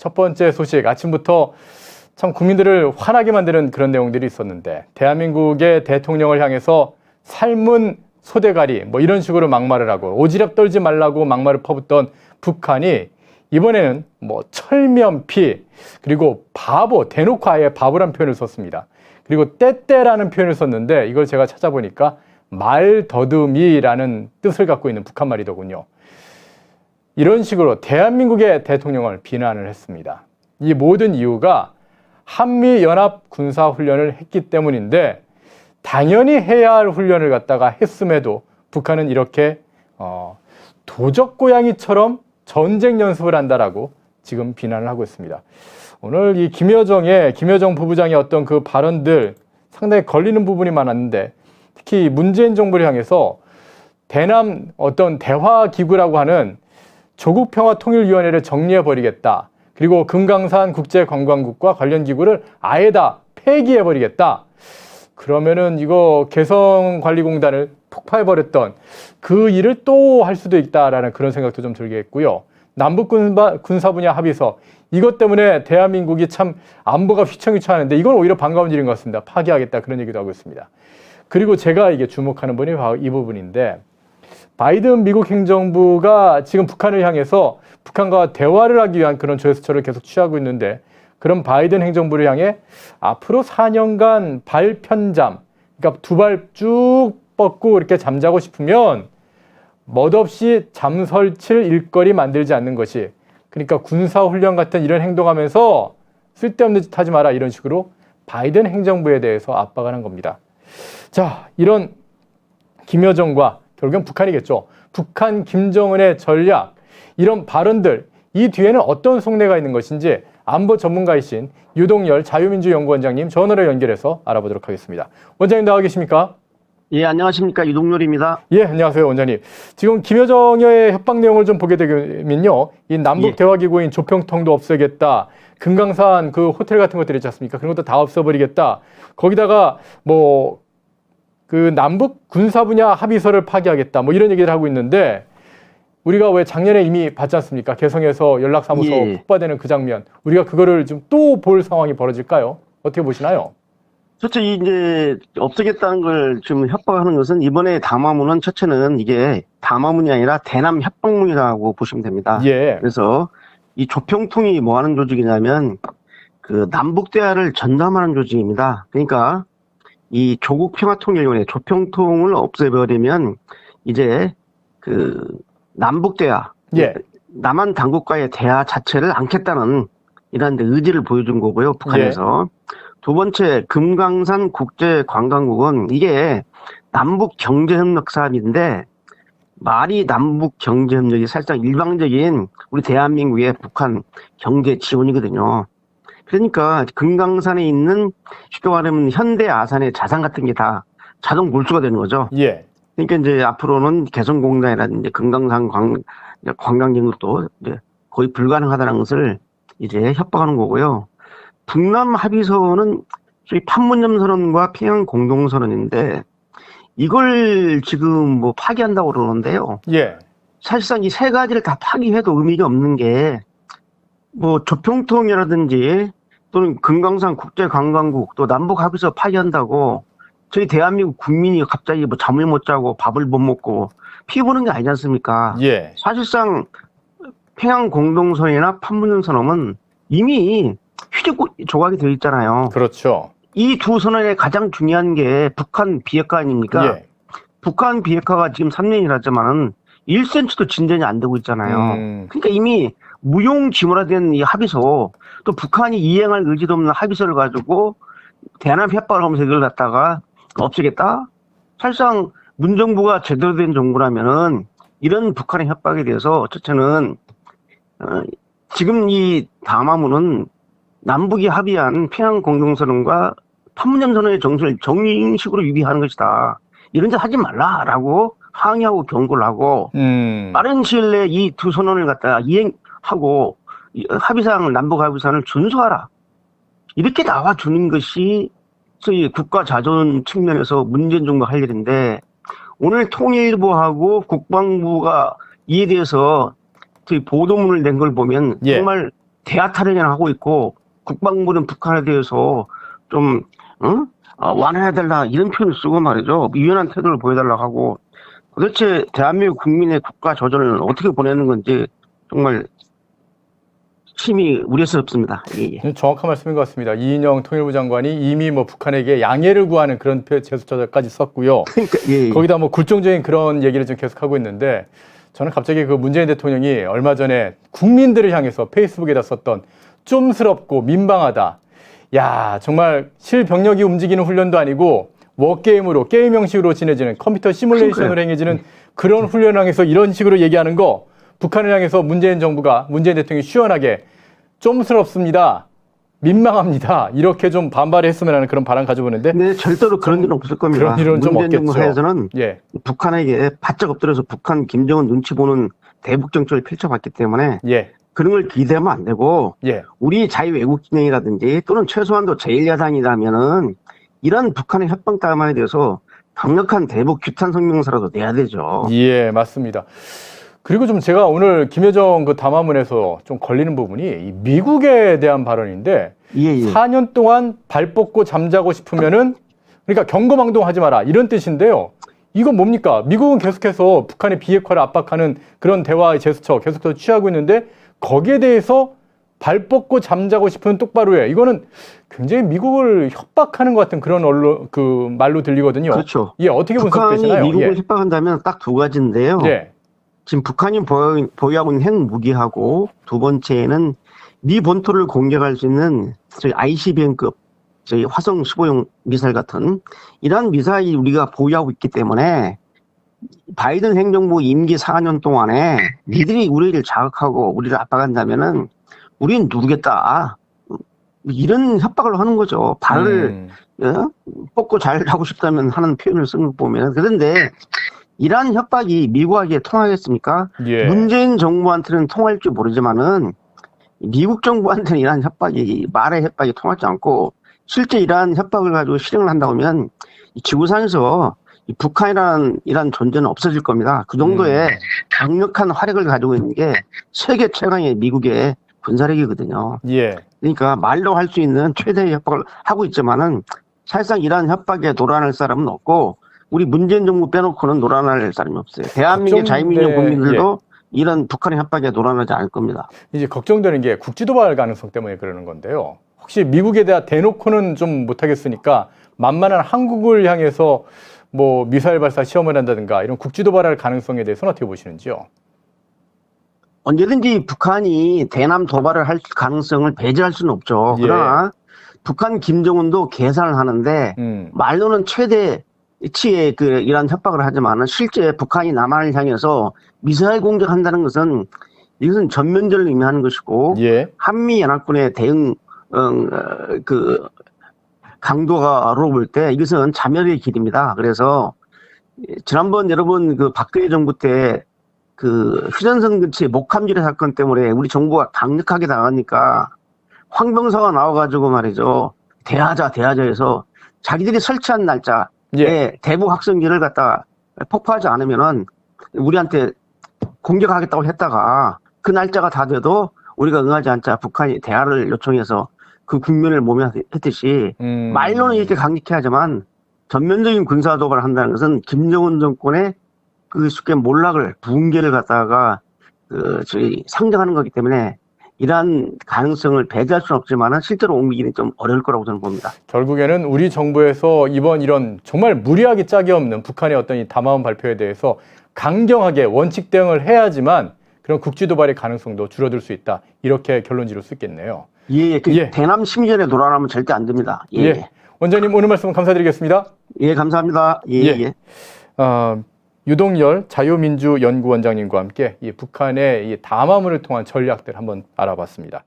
첫 번째 소식, 아침부터 참 국민들을 화나게 만드는 그런 내용들이 있었는데, 대한민국의 대통령을 향해서 삶은 소대가리 뭐 이런 식으로 막말을 하고 오지랖 떨지 말라고 막말을 퍼붓던 북한이 이번에는 뭐 철면피, 그리고 바보, 대놓고 아예 바보란 표현을 썼습니다. 그리고 떼떼라는 표현을 썼는데, 이걸 제가 찾아보니까 말더듬이라는 뜻을 갖고 있는 북한 말이더군요. 이런 식으로 대한민국의 대통령을 비난을 했습니다. 이 모든 이유가 한미연합군사훈련을 했기 때문인데, 당연히 해야 할 훈련을 갖다가 했음에도 북한은 이렇게 도적고양이처럼 전쟁 연습을 한다라고 지금 비난을 하고 있습니다. 오늘 이 김여정 부부장의 어떤 그 발언들 상당히 걸리는 부분이 많았는데, 특히 문재인 정부를 향해서 대남 어떤 대화기구라고 하는 조국평화통일위원회를 정리해버리겠다. 그리고 금강산 국제관광국과 관련 기구를 아예 다 폐기해버리겠다. 그러면은 이거 개성관리공단을 폭파해버렸던 그 일을 또 할 수도 있다라는 그런 생각도 좀 들게 했고요. 남북군사 분야 합의서, 이것 때문에 대한민국이 참 안보가 휘청휘청하는데 이건 오히려 반가운 일인 것 같습니다. 파기하겠다, 그런 얘기도 하고 있습니다. 그리고 제가 이게 주목하는 부분이 바로 이 부분인데, 바이든 미국 행정부가 지금 북한을 향해서 북한과 대화를 하기 위한 그런 제스처를 계속 취하고 있는데, 그런 바이든 행정부를 향해 앞으로 4년간 발편잠, 그러니까 두 발 쭉 뻗고 이렇게 잠자고 싶으면 멋없이 잠설칠 일거리 만들지 않는 것이, 그러니까 군사훈련 같은 이런 행동하면서 쓸데없는 짓 하지 마라, 이런 식으로 바이든 행정부에 대해서 압박하는 겁니다. 자, 이런 김여정과 결국은 북한이겠죠. 북한 김정은의 전략, 이런 발언들, 이 뒤에는 어떤 속내가 있는 것인지 안보 전문가이신 유동열 자유민주연구원장님 전화로 연결해서 알아보도록 하겠습니다. 원장님 나와 계십니까? 예, 안녕하십니까. 유동열입니다. 예, 안녕하세요, 원장님. 지금 김여정의 협박 내용을 좀 보게 되면요, 이 남북 대화기구인 조평통도 없애겠다, 금강산 그 호텔 같은 것들 있지 않습니까? 그런 것도 다 없애버리겠다. 거기다가 뭐 그 남북 군사 분야 합의서를 파기하겠다, 뭐 이런 얘기를 하고 있는데, 우리가 왜 작년에 이미 봤지 않습니까? 개성에서 연락사무소 폭파되는 그 장면, 우리가 그거를 좀 또 볼 상황이 벌어질까요? 어떻게 보시나요? 첫째, 이제 없애겠다는 걸 지금 협박하는 것은, 이번에 담화문은 첫째는 이게 담화문이 아니라 대남 협박문이라고 보시면 됩니다. 예. 그래서 이 조평통이 뭐 하는 조직이냐면 그 남북 대화를 전담하는 조직입니다. 그러니까 이 조국평화통일위원회 조평통을 없애버리면 이제 그 남북 대화, 남한 당국과의 대화 자체를 않겠다는 이런 의지를 보여준 거고요, 북한에서. 두 번째, 금강산 국제관광국은 이게 남북 경제협력 사업인데, 말이 남북 경제협력이 사실상 일방적인 우리 대한민국의 북한 경제 지원이거든요. 그러니까 금강산에 있는 쉽게 말하면 현대 아산의 자산 같은 게 다 자동 몰수가 되는 거죠. 예. 그러니까 이제 앞으로는 개성공단이라든지 금강산 관광객도 이제 거의 불가능하다는 것을 이제 협박하는 거고요. 북남 합의서는 저희 판문점 선언과 평양 공동선언인데, 이걸 지금 뭐 파기한다고 그러는데요. 예. 사실상 이 세 가지를 다 파기해도 의미가 없는 게, 뭐 조평통이라든지 또는 금강산 국제관광국 또 남북 합의서 파기한다고 저희 대한민국 국민이 갑자기 뭐 잠을 못 자고 밥을 못 먹고 피 보는 게 아니지 않습니까? 예. 사실상 평양 공동선언이나 판문점 선언은 이미 휴전 조각이 되어 있잖아요. 그렇죠. 이 두 선언의 가장 중요한 게 북한 비핵화 아닙니까? 예. 북한 비핵화가 지금 3년이라지만은 1cm도 진전이 안 되고 있잖아요. 그러니까 이미 무용지물화된 이 합의서, 또 북한이 이행할 의지도 없는 합의서를 가지고 대남 협박을 하면서 이걸 갖다가 없애겠다? 사실상 문정부가 제대로 된 정부라면은 이런 북한의 협박에 대해서 첫째는 지금 이 담화문은 남북이 합의한 평양 공동선언과 판문점 선언의 정신을 정식으로 위배하는 것이다. 이런 짓 하지 말라라고 항의하고 경고를 하고, 빠른 시일 내에 이 두 선언을 갖다가 이행하고 합의사항을, 남북 합의사항을 준수하라. 이렇게 나와주는 것이 소위 국가 자존 측면에서 문재인 정부가 할 일인데, 오늘 통일부하고 국방부가 이에 대해서 보도문을 낸 걸 보면 정말 대화 타령을 하고 있고 국방부는 북한에 대해서 좀 완화해야 된다 이런 표현을 쓰고 말이죠. 유연한 태도를 보여달라고 하고 도대체 대한민국 국민의 국가 조전을 어떻게 보내는 건지 정말 심히 우려스럽습니다. 예. 정확한 말씀인 것 같습니다. 이인영 통일부 장관이 이미 뭐 북한에게 양해를 구하는 그런 제스처까지 썼고요. 그러니까, 예. 거기다 뭐 굴종적인 그런 얘기를 좀 계속하고 있는데 저는 갑자기 그 문재인 대통령이 얼마 전에 국민들을 향해서 페이스북에다 썼던 좀스럽고 민망하다. 야, 정말 실병력이 움직이는 훈련도 아니고 워게임으로 게임 형식으로 지내지는 컴퓨터 시뮬레이션으로 행해지는 그런 훈련을 향해서 이런 식으로 얘기하는 거 북한을 향해서 문재인 대통령이 시원하게 좀스럽습니다. 민망합니다. 이렇게 좀 반발했으면 하는 그런 바람 가져보는데. 네, 절대로 그런 일은 없을 겁니다. 그런 일은 좀 없겠죠. 문재인 정부 하에서는 예. 북한에게 바짝 엎드려서 북한 김정은 눈치 보는 대북 정책을 펼쳐봤기 때문에 예. 그런 걸 기대하면 안 되고 예. 우리 자유외국진영이라든지 또는 최소한도 제1야당이라면은 이런 북한의 협박 담화에 대해서 강력한 대북 규탄 성명서라도 내야 되죠. 예, 맞습니다. 그리고 좀 제가 오늘 김여정 그 담화문에서 좀 걸리는 부분이 이 미국에 대한 발언인데 예. 4년 동안 발 뻗고 잠자고 싶으면은 그러니까 경고망동하지 마라 이런 뜻인데요. 이건 뭡니까? 미국은 계속해서 북한의 비핵화를 압박하는 그런 대화의 제스처 계속해서 취하고 있는데 거기에 대해서 발 뻗고 잠자고 싶으면 똑바로 해. 이거는 굉장히 미국을 협박하는 것 같은 그런 그 말로 들리거든요. 그렇죠. 예, 어떻게 분석되시나요? 북한이 미국을 예. 협박한다면 딱 두 가지인데요. 예. 지금 북한이 보유하고 있는 핵무기하고 두 번째는 미 본토를 공격할 수 있는 저희 ICBM급 저희 화성 15형 미사일 같은 이러한 미사일이 우리가 보유하고 있기 때문에 바이든 행정부 임기 4년 동안에 니들이 우리를 자극하고 우리를 압박한다면은 우리는 누르겠다. 이런 협박을 하는 거죠. 발을 뻗고 잘 하고 싶다면 하는 표현을 쓴 거 보면. 그런데 이러한 협박이 미국에게 통하겠습니까? 예. 문재인 정부한테는 통할 줄 모르지만은 미국 정부한테는 이러한 협박이 말의 협박이 통하지 않고 실제 이러한 협박을 가지고 실행을 한다고 하면 지구상에서 북한이라는 존재는 없어질 겁니다. 그 정도의 강력한 화력을 가지고 있는 게 세계 최강의 미국의 군사력이거든요. 예. 그러니까 말로 할 수 있는 최대의 협박을 하고 있지만은 사실상 이러한 협박에 놀아날 사람은 없고 우리 문재인 정부 빼놓고는 놀아날 사람이 없어요. 대한민국 자유민주주의 국민들도 이런 북한의 협박에 놀아나지 않을 겁니다. 이제 걱정되는 게 국지도발 가능성 때문에 그러는 건데요. 혹시 미국에 대한 대놓고는 좀 못하겠으니까 만만한 한국을 향해서 뭐 미사일 발사 시험을 한다든가 이런 국지도발할 가능성에 대해서는 어떻게 보시는지요? 언제든지 북한이 대남 도발을 할 가능성을 배제할 수는 없죠. 그러나 북한 김정은도 계산을 하는데 말로는 최대치의 이런 협박을 하지만 실제 북한이 남한을 향해서 미사일 공격한다는 것은 이것은 전면전을 의미하는 것이고 한미 연합군의 대응 강도가로 볼 때 이것은 자멸의 길입니다. 그래서 지난번 여러분 박근혜 정부 때 휴전선 근처의 목함지뢰 사건 때문에 우리 정부가 강력하게 나가니까 황병서가 나와가지고 말이죠. 대하자 해서 자기들이 설치한 날짜에 대북 확성기를 갖다가 폭파하지 않으면은 우리한테 공격하겠다고 했다가 그 날짜가 다 돼도 우리가 응하지 않자 북한이 대화를 요청해서 그 국면을 모면했듯이 말로는 이렇게 강력히 하지만 전면적인 군사 도발을 한다는 것은 김정은 정권의 쉽게 몰락을 붕괴를 갖다가 저희 상정하는 거기 때문에 이러한 가능성을 배제할 수는 없지만 실제로 옮기기는 좀 어려울 거라고 저는 봅니다. 결국에는 우리 정부에서 이번 이런 정말 무리하기 짝이 없는 북한의 어떤 이 담화문 발표에 대해서 강경하게 원칙 대응을 해야지만 그런 국지 도발의 가능성도 줄어들 수 있다. 이렇게 결론 지을 수 있겠네요. 대남 심리전에 놀아나면 절대 안 됩니다. 원장님 오늘 말씀 감사드리겠습니다. 감사합니다. 유동열 자유민주연구원장님과 함께 이 북한의 이 담화문을 통한 전략들 한번 알아봤습니다.